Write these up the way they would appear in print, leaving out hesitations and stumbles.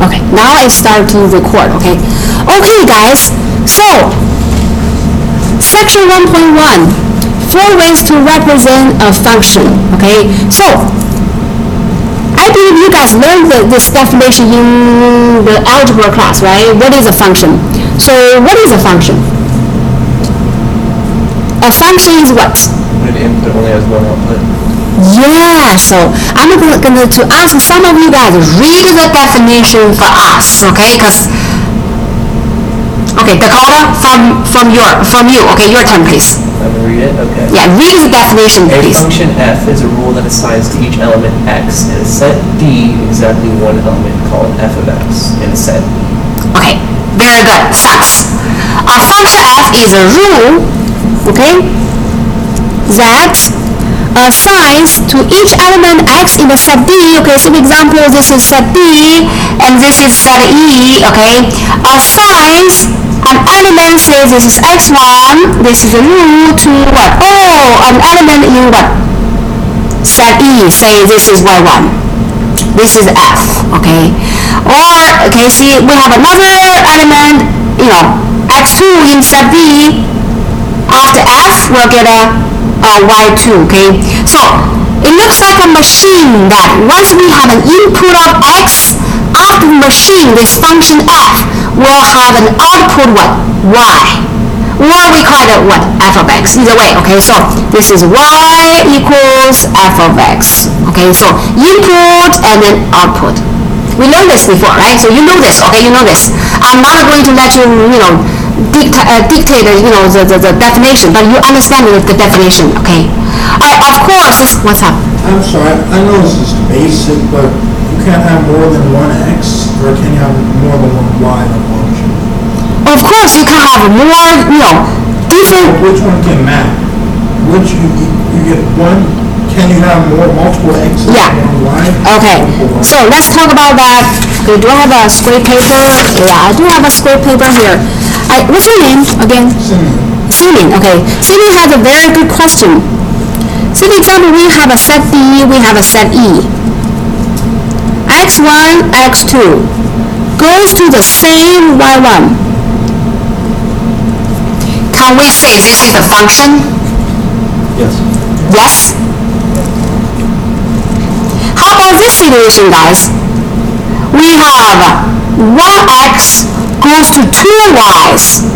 Okay, now I start to record, okay? Okay, guys, so, section 1.1, 4 ways to represent a function, okay? So, I believe you guys learned this definition in the algebra class, right? What is a function? So, what is a function? A function is what? An input only has one output. Yeah, so I'm going to ask some of you guys read the definition for us, okay? Okay, Dakota, from you, okay, your turn, please. I'm going to read it, okay. Yeah, read the definition, please. A function f is a rule that assigns to each element x in a set D exactly one element called f of x in a set. Okay, very good, thanks. A function f is a rule, okay, that assigns to each element x in the set D, okay, so for example, this is set D, and this is set E, okay, assigns an element, say this is x1, this is a rule to what? Oh, an element in what? Set E, say this is y1, this is f, okay, or, okay, see, we have another element, x2 in set D, after f, we'll get a y2, okay? So, it looks like a machine that once we have an input of x, after the machine, this function f will have an output what? Y. Or we call it what? F of x. Either way, okay? So, this is y equals f of x. Okay, so input and then output. We learned this before, right? So you know this, okay? You know this. I'm not going to let you, dictate, the definition, but you understand the definition, okay? Of course, what's up? I'm sorry, I know this is basic, but you can't have more than one x, or can you have more than one y in a function? Of course, you can have more, different. Which one can map? Which you get one? Can you have multiple x's Yeah. and one y? Okay, so let's talk about that. Okay, do I have a square paper? Yeah, I do have a square paper here. What's your name again? Simin, okay. Simin has a very good question. So for example, we have a set D, we have a set E. x1, x2 goes to the same y1. Can we say this is a function? Yes. Yes? How about this situation, guys? We have 1x goes to 2y's.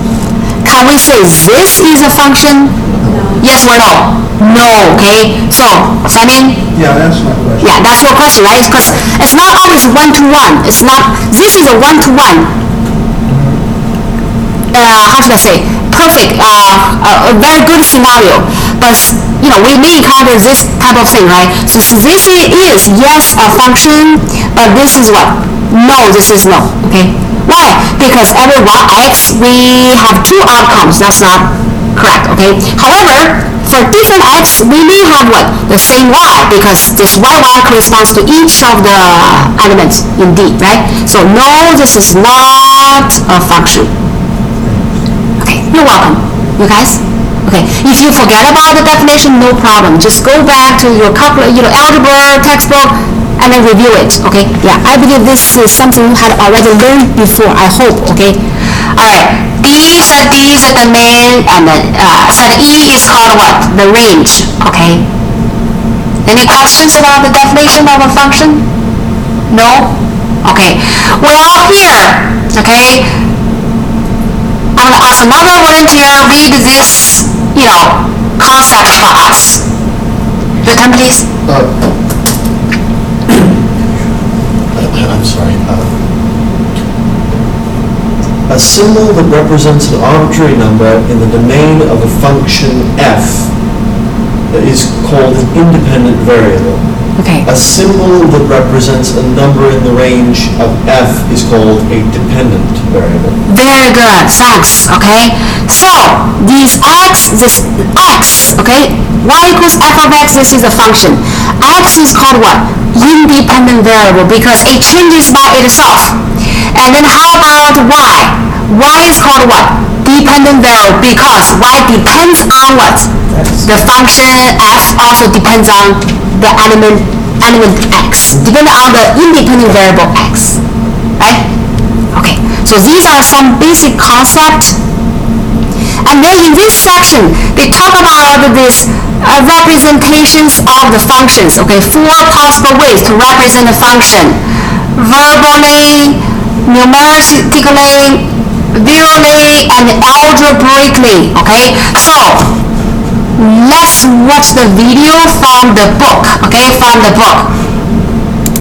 Can we say this is a function? No. Yes or no? No, okay? So, Simon? Yeah, that's my question. Yeah, that's your question, right? Because it's not always one-to-one. It's not, this is a one-to-one. How should I say? Perfect, a very good scenario. But, we may encounter this type of thing, right? So this is, yes, a function, but this is what? No, this is no, okay? Why? Because every x, we have two outcomes. That's not correct, okay? However, for different x, we may have what? The same y, because this y1 corresponds to each of the elements in D, right? So no, this is not a function. Okay, you're welcome, you guys. Okay, if you forget about the definition, no problem. Just go back to your algebra textbook and then review it, okay? Yeah, I believe this is something you had already learned before, I hope, okay? All right, set D is the main, and then set E is called what? The range, okay? Any questions about the definition of a function? No? Okay. Well, here, okay, I'm going to ask another volunteer read this, concept for us. Your turn, please. I'm sorry. A symbol that represents an arbitrary number in the domain of a function f is called an independent variable. Okay. A symbol that represents a number in the range of f is called a dependent variable. Very good, thanks, okay? So, this x, okay? Y equals f of x, this is a function. X is called what? Independent variable, because it changes by itself. And then how about y? Y is called what? Dependent variable, because y depends on what? The function f also depends on the element x, depending on the independent variable x, right? So these are some basic concepts. And then in this section, they talk about these representations of the functions. Okay, 4 possible ways to represent a function: verbally, numerically, visually, and algebraically. Okay, so let's watch the video from the book. Okay, from the book.